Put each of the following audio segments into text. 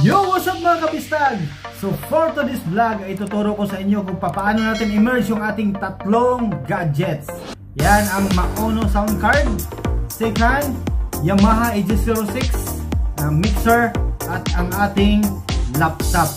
Yo! What's up mga kabistag? So for today's vlog ay ituturo ko sa inyo kung paano natin immerse yung ating tatlong gadgets. Yan ang Maono sound card, second Yamaha AG06 na mixer at ang ating laptop.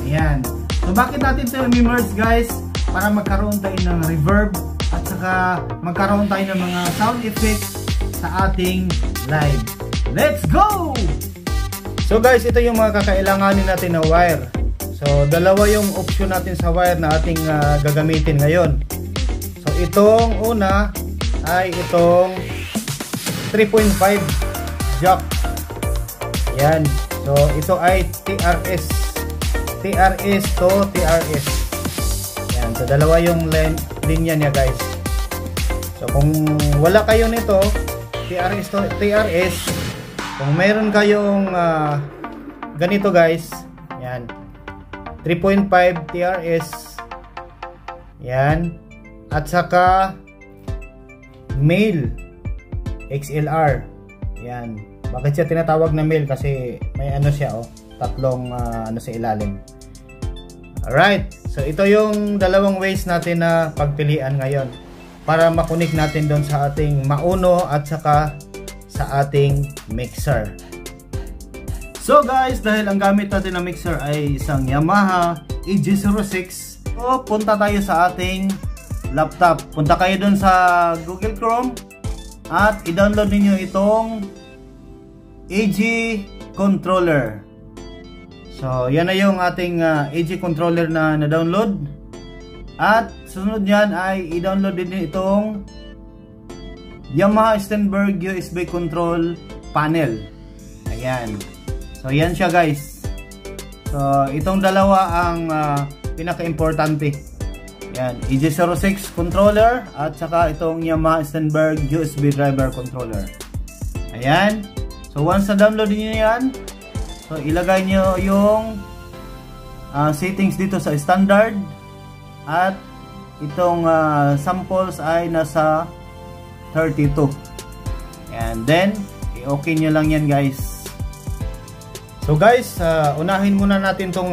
Ayan. So bakit natin ito immerse guys? Para magkaroon tayo ng reverb at saka magkaroon tayo ng mga sound effects sa ating live. Let's go! So guys, ito yung mga kakailanganin natin na wire. So dalawa yung option natin sa wire na ating gagamitin ngayon. So itong una ay itong 3.5 jack. Yan. So ito ay TRS to TRS. Yan. So dalawa yung linya niya guys. So kung wala kayo nito TRS to TRS, kung mayroon kayong ganito guys, yan 3.5 TRS, yan, at saka male XLR, yan. Bakit siya tinatawag na male? Kasi may ano siya, oh, tatlong ano sa ilalim. Alright, so ito yung dalawang ways natin na pagpilian ngayon para makunik natin doon sa ating Maono at saka sa ating mixer. So guys, dahil ang gamit natin na mixer ay isang Yamaha AG06, so punta tayo sa ating laptop. Punta kayo dun sa Google Chrome at i-download niyo itong AG controller. So yan na yung ating AG controller na na-download. At sunod yan ay i-download din niyo itong Yamaha Steinberg USB control panel. Ayan. So yan siya guys. So itong dalawa ang pinaka-importante. Yan, AG06 controller at saka itong Yamaha Steinberg USB driver controller. Ayan. So once na download niyo yan, so ilagay niyo yung settings dito sa standard at itong samples ay nasa 32. And then i-okay nyo lang yan guys. So guys, unahin muna natin tong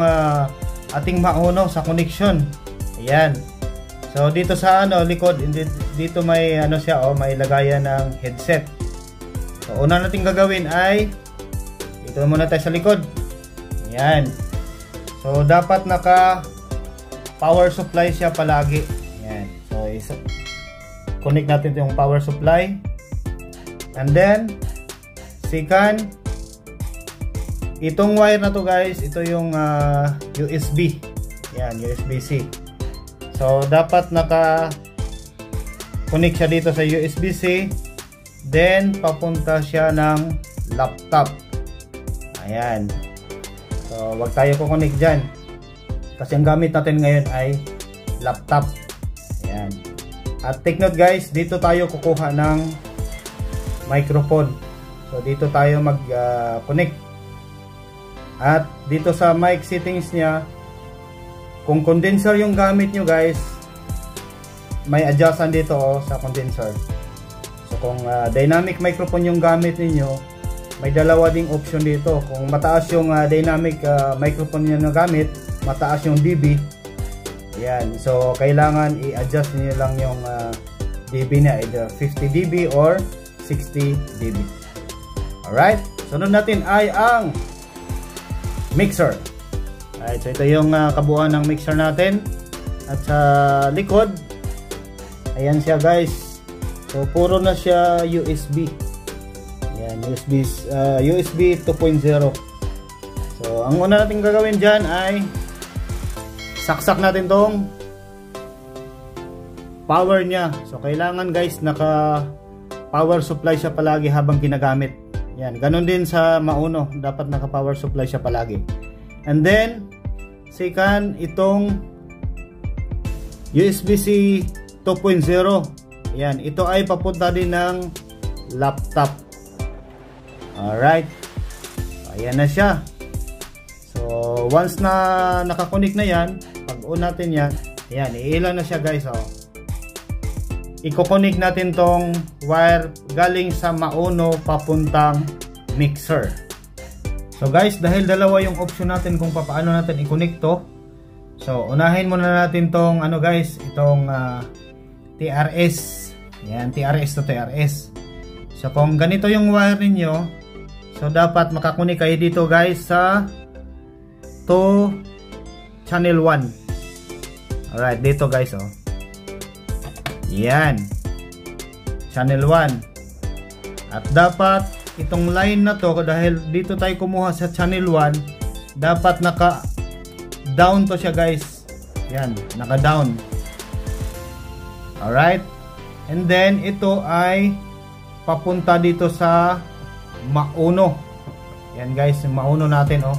ating Maono sa connection. Ayan. So dito sa likod, dito may ano siya, oh, may lagayan ng headset. So una natin gagawin ay dito muna tayo sa likod. Ayan. So dapat naka power supply siya palagi. Ayan. So connect natin yung power supply. And then second, itong wire na to guys, ito yung USB. Yan, USB-C. So dapat naka connect siya dito sa USB-C. Then papunta siya ng laptop. Ayan. So wag tayo kukonek dyan, kasi ang gamit natin ngayon ay laptop. Ayan. At take note guys, dito tayo kukuha ng microphone. So dito tayo mag-connect. At dito sa mic settings niya, kung condenser yung gamit nyo guys, may adjustan dito, oh, sa condenser. So kung dynamic microphone yung gamit niyo, may dalawa ding option dito. Kung mataas yung dynamic microphone niyo na gamit, mataas yung dB. Ayan, so kailangan i-adjust niyo lang yung dB niya, either 50 dB or 60 dB. Alright, sunod natin ay ang mixer. Alright, so ito yung kabuuan ng mixer natin. At sa likod, ayan siya guys. So puro na siya USB. Ayan, USB 2.0. So ang una natin gagawin dyan ay saksak natin tong power niya. So kailangan guys naka power supply siya palagi habang ginagamit. Yan, ganun din sa Maono, dapat naka power supply siya palagi. And then second, itong USB-C 2.0. Yan, ito ay papunta din ng laptop. Alright. Ayan na siya. So once na nakakonik na yan, pag-on natin yan, ayan, iilan na siya guys, oh. i-connect natin tong wire galing sa Maono papuntang mixer. So guys, dahil dalawa yung option natin kung paano natin i-connect to. So unahin muna natin tong ano guys, itong TRS. Yan, TRS to TRS. So kung ganito yung wire niyo, so dapat makakunik kayo dito guys sa to channel 1. Alright, dito guys oh. Yan. Channel 1. At dapat itong line na to, dahil dito tayo kumuha sa channel 1, dapat naka down to siya guys. Yan, naka down. Alright. And then ito ay papunta dito sa mauno. Yan guys, yung mauno natin oh.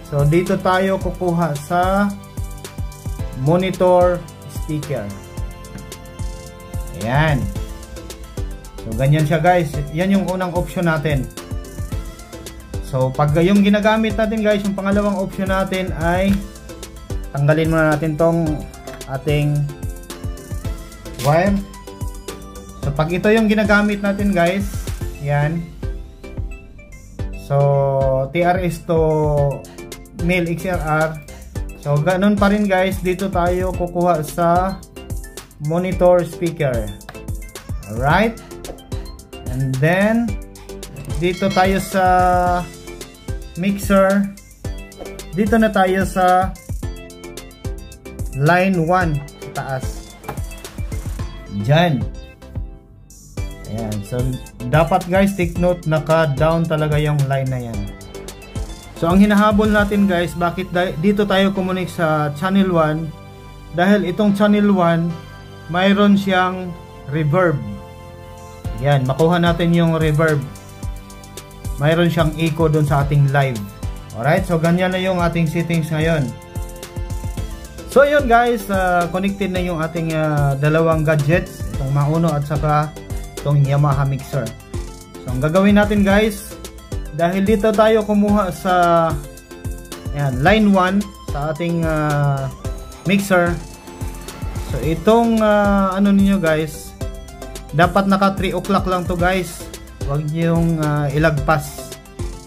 So dito tayo kukuha sa monitor speaker. Ayan. So ganyan siya guys. Yan yung unang option natin. So pag yung ginagamit natin guys, yung pangalawang option natin ay tanggalin muna natin tong ating wire. So pag ito yung ginagamit natin guys, yan. So TRS to male XLR. So ganun pa rin guys, dito tayo kukuha sa monitor speaker. Alright. And then dito tayo sa mixer. Dito na tayo sa line 1 sa taas. Diyan. Ayan. So dapat guys, take note, naka down talaga yung line na yan. So ang hinahabol natin guys, bakit dito tayo kumunik sa channel 1? Dahil itong channel 1 mayroon siyang reverb. Yan, makuha natin yung reverb. Mayroon siyang echo doon sa ating live. Alright, so ganyan na yung ating settings ngayon. So yun guys, connected na yung ating dalawang gadgets, itong mauno at saka itong Yamaha mixer. So ang gagawin natin guys, dahil dito tayo kumuha sa yan, line 1 sa ating mixer. So itong ano niyo guys, dapat naka 3 o'clock lang to guys. Huwag niyong ilagpas.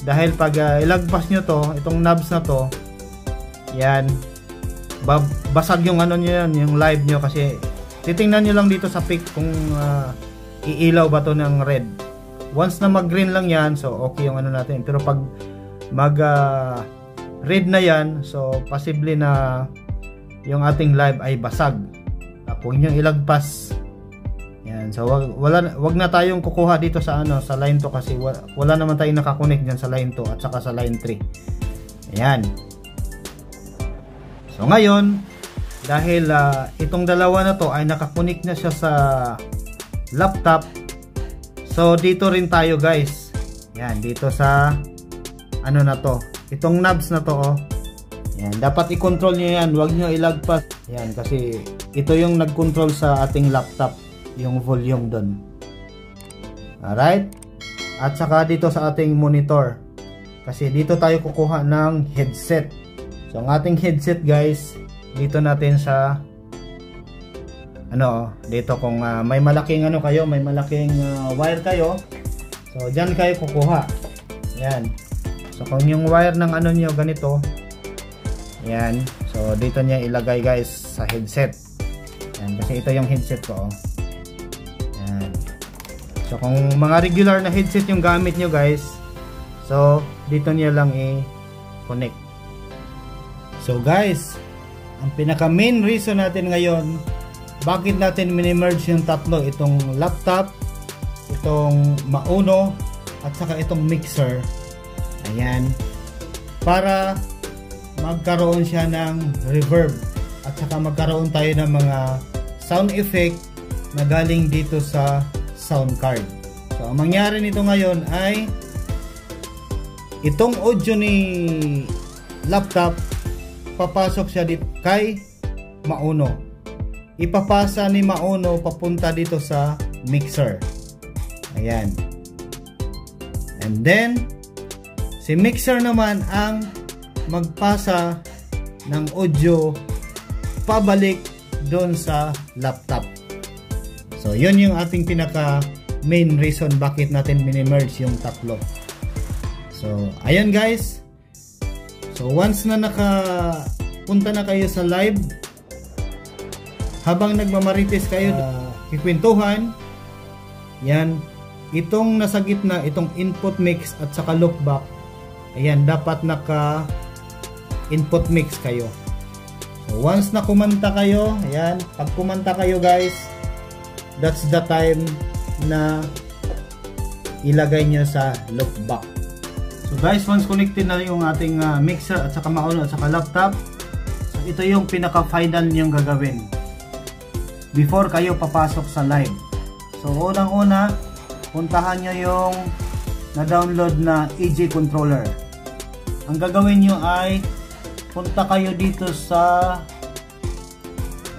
Dahil pag ilagpas nyo to, itong knobs na to, yan, basag yung ano nyo yan, yung live nyo. Kasi titingnan nyo lang dito sa pic kung iilaw ba to ng red. Once na mag green lang yan, so okay yung ano natin. Pero pag mag red na yan, so possibly na yung ating live ay basag. Huwag nyo ilagpas. Yan, so wag na tayong kukuha dito sa ano, sa line 2 kasi wala naman tayong nakakonect diyan sa line 2 at saka sa line 3. Ayan. So ngayon, dahil itong dalawa na to ay nakakonect na siya sa laptop. So dito rin tayo guys. Yan, dito sa ano na to. Itong knobs na to oh. Yan, dapat i-control niyo yan, wag niyo ilagpas. Yan, kasi ito yung nag-control sa ating laptop, yung volume doon. Alright? At saka dito sa ating monitor. Kasi dito tayo kukuha ng headset. So ang ating headset guys, dito natin sa ano, dito kung may malaking ano kayo, may malaking wire kayo. So diyan kayo kukuha. Yan. So kung yung wire ng ano niyo ganito, yan. So dito niya ilagay guys sa headset. Yan, kasi ito yung headset ko oh. So kung mga regular na headset yung gamit nyo guys, so dito niya lang i-connect. So guys, ang pinaka main reason natin ngayon, bakit natin mini-merge yung tatlo, itong laptop, itong mauno, at saka itong mixer. Ayan. Para magkaroon siya ng reverb, at saka magkaroon tayo ng mga sound effect na galing dito sa sound card. So ang mangyari nito ngayon ay itong audio ni laptop papasok siya dito kay mauno. Ipapasa ni mauno papunta dito sa mixer. Ayan. And then si mixer naman ang magpasa ng audio pabalik doon sa laptop. So yun yung ating pinaka main reason bakit natin mini-merge yung tatlo. So, ayan guys. So, once na nakapunta na kayo sa live, habang nagmamarites kayo, kikwentuhan, yan, itong nasa gitna, itong input mix at saka loopback, ayan, dapat naka input mix kayo. So, once na kumanta kayo, ayan, pag kumanta kayo guys, that's the time na ilagay nyo sa loopback. So guys, once connected na yung ating mixer at saka maulo at saka laptop, so ito yung pinaka final nyong gagawin before kayo papasok sa live. So unang una, puntahan nyo yung na-download na EG controller. Ang gagawin nyo ay punta kayo dito sa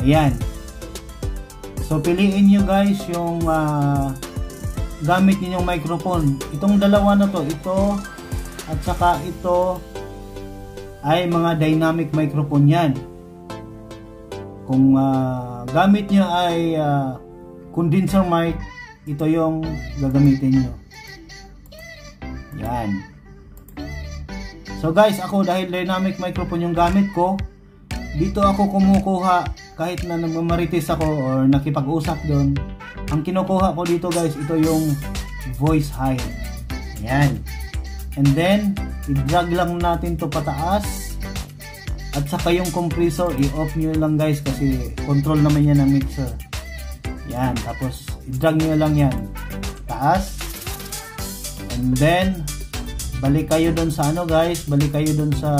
ayan. So piliin nyo guys yung gamit ninyong microphone. Itong dalawa na to, ito at saka ito ay mga dynamic microphone yan. Kung gamit nyo ay condenser mic, ito yung gagamitin nyo. Yan. So guys, ako dahil dynamic microphone yung gamit ko, dito ako kumukuha kahit na nagmamarites ako or nakipag-usap doon. Ang kinukuha ko dito guys, ito yung voice high. Yan. And then, i-drag lang natin to pataas. At saka yung compressor, i-off nyo lang guys kasi control naman yan ng mixer. Yan. Tapos, i-drag nyo lang yan. Taas. And then, balik kayo dun sa ano guys, balik kayo dun sa,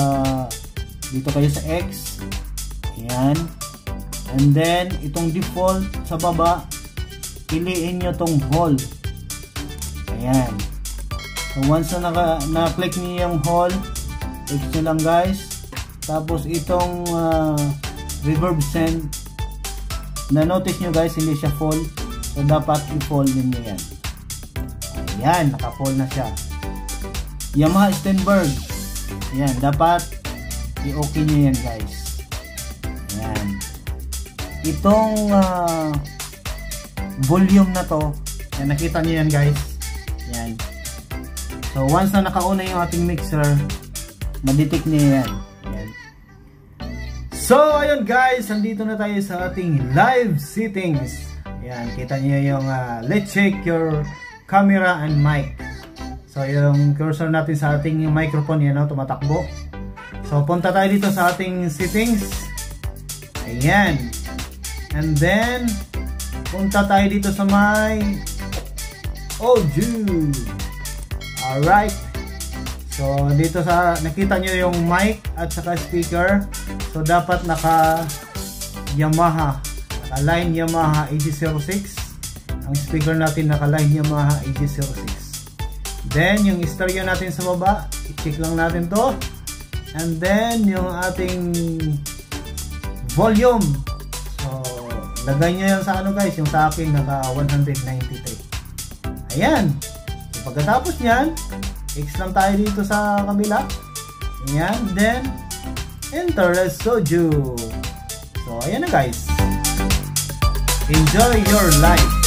dito kayo sa X. Yan. And then, itong default sa baba, piliin nyo tong hall. Ayan. So once na na-click niyo yung hall, click nyo lang guys. Tapos itong reverb send, na-notice nyo guys, hindi siya full. So dapat i-full din nyo yan. Ayan, naka-full na siya. Yamaha Steinberg. Ayan, dapat i-okay nyo yan guys. Ayan. Itong volume na to, yan, nakita nyo yan guys. Yan. So once na nakauna yung ating mixer, madetect niya yan. Yan. So ayun guys, nandito na tayo sa ating live settings. Yan, kita niyo yung let's check your camera and mic. So yung cursor natin sa ating microphone yan, tumatakbo. So punta tayo dito sa ating settings. Ayan. And then punta tayo dito sa my audio. Alright. So dito sa nakita nyo yung mic at saka speaker. So dapat naka Yamaha, naka line Yamaha AG06. Ang speaker natin naka line Yamaha AG06. Then yung stereo natin sa baba, i-check lang natin to. And then yung ating volume, so lagay nyo yan sa ano guys, yung sa akin naka 193. Ayan. So pagkatapos nyan, X lang tayo dito sa kabila. Ayan. Then enter the studio. So ayan na guys. Enjoy your life.